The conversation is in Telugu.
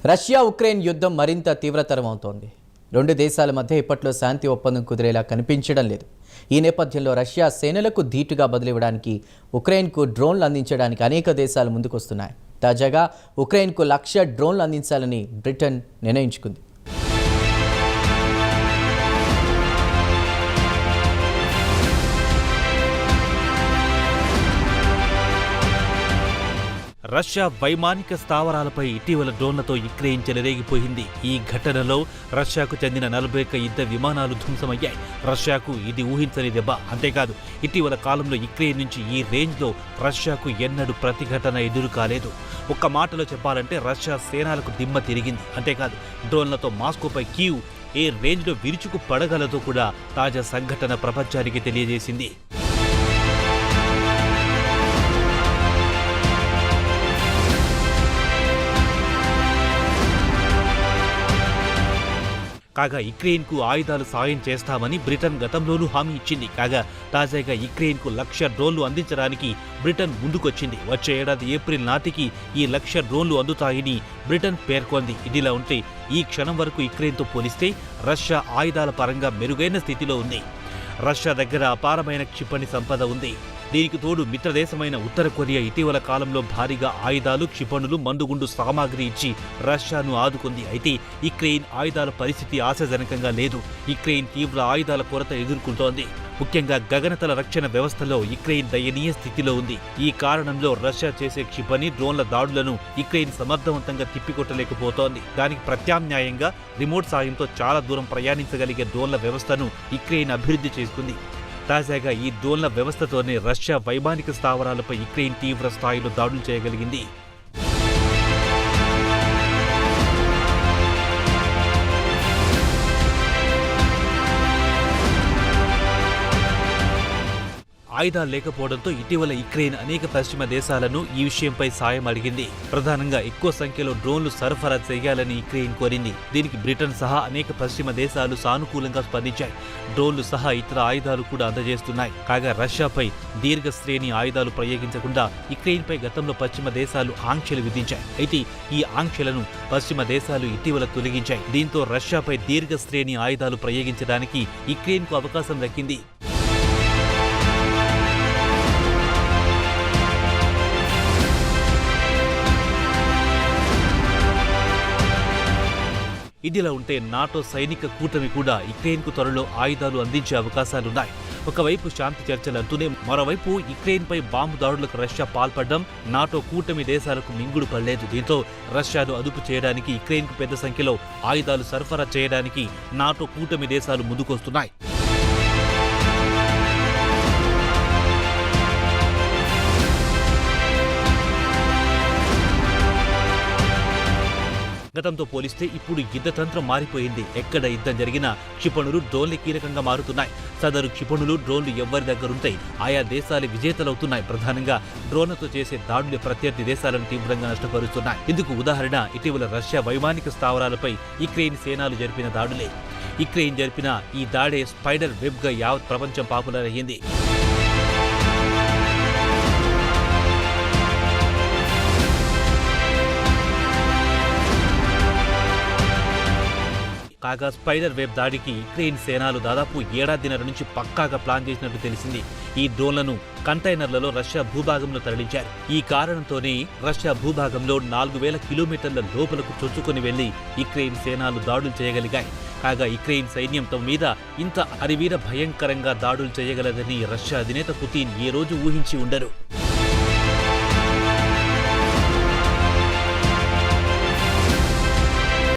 రష్యా ఉక్రెయిన్ యుద్ధం మరింత తీవ్రతరమవుతోంది. రెండు దేశాల మధ్య ఇప్పట్లో శాంతి ఒప్పందం కుదిరేలా కనిపించడం లేదు. ఈ నేపథ్యంలో రష్యా సేనలకు ధీటుగా బదిలివ్వడానికి ఉక్రెయిన్కు డ్రోన్లు అందించడానికి అనేక దేశాలు ముందుకొస్తున్నాయి. తాజాగా ఉక్రెయిన్కు 1,00,000 డ్రోన్లు అందించాలని బ్రిటన్ నిర్ణయించుకుంది. రష్యా వైమానిక స్థావరాలపై ఇటీవల డ్రోన్లతో యుక్రెయిన్ చెలరేగిపోయింది. ఈ ఘటనలో రష్యాకు చెందిన 41 యుద్ధ విమానాలు ధ్వంసమయ్యాయి. రష్యాకు ఇది ఊహించని దెబ్బ. అంతేకాదు, ఇటీవల కాలంలో యుక్రెయిన్ నుంచి ఈ రేంజ్లో రష్యాకు ఎన్నడూ ప్రతిఘటన ఎదురు కాలేదు. ఒక్క మాటలో చెప్పాలంటే రష్యా సేనలకు దిమ్మ తిరిగింది. అంతేకాదు, డ్రోన్లతో మాస్కోపై కీవ్ ఏ రేంజ్లో విరుచుకు పడగలదో కూడా తాజా సంఘటన ప్రపంచానికి తెలియజేసింది. కాగా యుక్రెయిన్కు ఆయుధాలు సాయం చేస్తామని బ్రిటన్ గతంలోనూ హామీ ఇచ్చింది. కాగా తాజాగా యుక్రెయిన్కు 1,00,000 డ్రోన్లు అందించడానికి బ్రిటన్ ముందుకొచ్చింది. వచ్చే ఏడాది ఏప్రిల్ నాటికి ఈ 1,00,000 డ్రోన్లు అందుతాయని బ్రిటన్ పేర్కొంది. ఇదిలా ఉంటే ఈ క్షణం వరకు యుక్రెయిన్తో పోలిస్తే రష్యా ఆయుధాల పరంగా మెరుగైన స్థితిలో ఉంది. రష్యా దగ్గర అపారమైన క్షిపణి సంపద ఉంది. దీనికి తోడు మిత్రదేశమైన ఉత్తర కొరియా ఇటీవల కాలంలో భారీగా ఆయుధాలు, క్షిపణులు, మందుగుండు సామాగ్రి ఇచ్చి రష్యాను ఆదుకుంది. అయితే యుక్రెయిన్ ఆయుధాల పరిస్థితి ఆశాజనకంగా లేదు. యుక్రెయిన్ తీవ్ర ఆయుధాల కొరత ఎదుర్కొంటోంది. ముఖ్యంగా గగనతల రక్షణ వ్యవస్థలో యుక్రెయిన్ దయనీయ స్థితిలో ఉంది. ఈ కారణంలో రష్యా చేసే క్షిపణి, డ్రోన్ల దాడులను యుక్రెయిన్ సమర్థవంతంగా తిప్పికొట్టలేకపోతోంది. దానికి ప్రత్యామ్నాయంగా రిమోట్ సాయంతో చాలా దూరం ప్రయాణించగలిగే డ్రోన్ల వ్యవస్థను యుక్రెయిన్ అభివృద్ధి చేసుకుంది. తాజాగా ఈ డ్రోన్ల వ్యవస్థతోనే రష్యా వైమానిక స్థావరాలపై యుక్రెయిన్ తీవ్ర స్థాయిలో దాడులు చేయగలిగింది. ఆయుధాలు లేకపోవడంతో ఇటీవల యుక్రెయిన్ అనేక పశ్చిమ దేశాలను ఈ విషయంపై సాయం అడిగింది. ప్రధానంగా ఎక్కువ సంఖ్యలో డ్రోన్లు సరఫరా చేయాలని యుక్రెయిన్ కోరింది. దీనికి బ్రిటన్ సహా అనేక పశ్చిమ దేశాలు సానుకూలంగా స్పందించాయి. డ్రోన్లు సహా ఇతర ఆయుధాలు కూడా అందజేస్తున్నాయి. కాగా రష్యాపై దీర్ఘ శ్రేణి ఆయుధాలు ప్రయోగించకుండా యుక్రెయిన్పై గతంలో పశ్చిమ దేశాలు ఆంక్షలు విధించాయి. అయితే ఈ ఆంక్షలను పశ్చిమ దేశాలు ఇటీవల తొలగించాయి. దీంతో రష్యాపై దీర్ఘ శ్రేణి ఆయుధాలు ప్రయోగించడానికి యుక్రెయిన్కు అవకాశం దక్కింది. ఇదిలా ఉంటే నాటో సైనిక కూటమి కూడా యుక్రెయిన్కు త్వరలో ఆయుధాలు అందించే అవకాశాలున్నాయి. ఒకవైపు శాంతి చర్చలంటూనే మరోవైపు యుక్రెయిన్పై బాంబు దాడులకు రష్యా పాల్పడడం నాటో కూటమి దేశాలకు మింగుడు పడలేదు. దీంతో రష్యాను అదుపు చేయడానికి యుక్రెయిన్కు పెద్ద సంఖ్యలో ఆయుధాలు సరఫరా చేయడానికి నాటో కూటమి దేశాలు ముందుకొస్తున్నాయి. గతంతో పోలిస్తే ఇప్పుడు యుద్ధతంత్రం మారిపోయింది. ఎక్కడ యుద్ధం జరిగినా క్షిపణులు, డ్రోన్లు కీలకంగా మారుతున్నాయి. సదరు క్షిపణులు, డ్రోన్లు ఎవరి దగ్గరుంటాయి ఆయా దేశాలు విజేతలవుతున్నాయి. ప్రధానంగా డ్రోన్లతో చేసే దాడులు ప్రత్యర్థి దేశాలను తీవ్రంగా నష్టపరుస్తున్నాయి. ఇందుకు ఉదాహరణ ఇటీవల రష్యా వైమానిక స్థావరాలపై యుక్రెయిన్ సేనలు జరిపిన దాడులే. యుక్రెయిన్ జరిపిన ఈ దాడే స్పైడర్ వెబ్గా యావత్ ప్రపంచం పాపులర్ అయ్యింది. కాగా స్పైడర్ వెబ్ దాడికి యుక్రెయిన్ సేనలు దాదాపు ఏడాదిన్నర నుంచి పక్కాగా ప్లాన్ చేసినట్టు తెలిసింది. ఈ డ్రోన్లను కంటైనర్లలో రష్యా భూభాగంలో తరలించారు. ఈ కారణంతోనే రష్యా భూభాగంలో 4,000 కిలోమీటర్ల లోపలకు చొచ్చుకొని వెళ్లి యుక్రెయిన్ సేనలు దాడులు చేయగలిగాయి. కాగా యుక్రెయిన్ సైన్యం తమ మీద ఇంత అరివీర భయంకరంగా దాడులు చేయగలదని రష్యా అధినేత పుతిన్ ఏ రోజు ఊహించి ఉండరు.